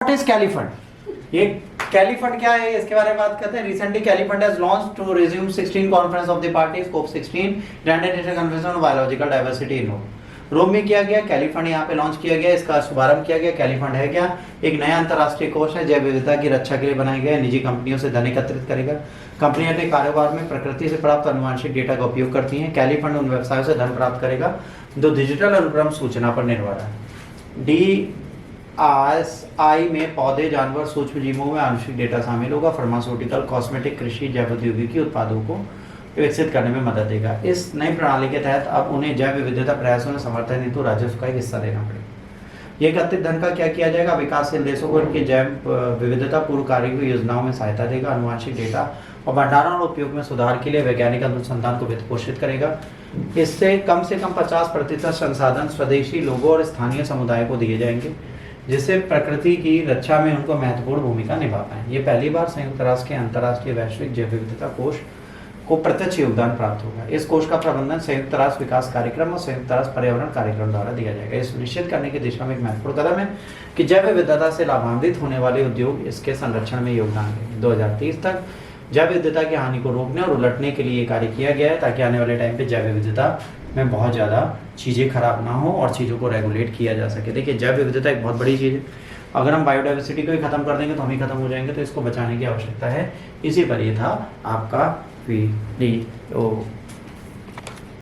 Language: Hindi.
What is Kelly fund? ये कैली फंड क्या है इसके बारे में बात करते हैं। Recently Cali fund has launched to resume 16 conference of the party scope 16 grand convention on biological diversity in Rome में किया गया। कैली फंड यहाँ पे लॉन्च किया गया, इसका शुभारंभ किया गया। कैली फंड है क्या? एक नया अंतर्राष्ट्रीय कोष है जैव विविधता की रक्षा के लिए बनाया गया। निजी कंपनियों से धन एकत्रित करेगा। कंपनियां अपने कारोबार में प्रकृति से प्राप्त अनुवांशिक डेटा का उपयोग करती हैं। कैली फंड उन व्यवसायों से धन प्राप्त करेगा जो डिजिटल अनुक्रम सूचना पर निर्भर है। DRSI में पौधे, जानवर, सूक्ष्म जीवों में आनुषिक डेटा शामिल होगा। फार्मास्यूटिकल, कॉस्मेटिक, कृषि, जैव प्रौद्योगिकी उत्पादों को विकसित करने में मदद देगा। इस नई प्रणाली के तहत अब उन्हें जैव विविधता प्रयासों में समर्थन हेतु राजस्व का एक हिस्सा देना पड़ेगा। ये एकत्रित धन का क्या किया जाएगा? विकासशील देशों को इनके जैव विविधता पूर्व कार्य की योजनाओं में सहायता देगा। अनुवांशिक डेटा और भंडारण और उपयोग में सुधार के लिए वैज्ञानिक अनुसंधान को वित्त पोषित करेगा। इससे कम 50% संसाधन स्वदेशी लोगों और स्थानीय समुदाय को दिए जाएंगे, जिससे प्रकृति की रक्षा में उनको महत्वपूर्ण भूमिका निभा पाए। ये पहली बार संयुक्त राष्ट्र के अंतर्राष्ट्रीय वैश्विक जैव विविधता कोष को प्रत्यक्ष योगदान प्राप्त होगा। इस कोष का प्रबंधन संयुक्त राष्ट्र विकास कार्यक्रम और संयुक्त राष्ट्र पर्यावरण कार्यक्रम द्वारा दिया जाएगा। यह सुनिश्चित करने की दिशा में एक महत्वपूर्ण कदम है कि जैव विविधता से लाभान्वित होने वाले उद्योग इसके संरक्षण में योगदान देंगे। 2030 तक जैव विविधता की हानि को रोकने और उलटने के लिए कार्य किया गया है, ताकि आने वाले टाइम पे जैव विविधता में बहुत ज़्यादा चीज़ें खराब ना हो और चीज़ों को रेगुलेट किया जा सके। देखिए, जैव विविधता एक बहुत बड़ी चीज़ है। अगर हम बायोडाइवर्सिटी को ही खत्म कर देंगे तो हम ही खत्म हो जाएंगे, तो इसको बचाने की आवश्यकता है। इसी पर ये था आपका वीडियो।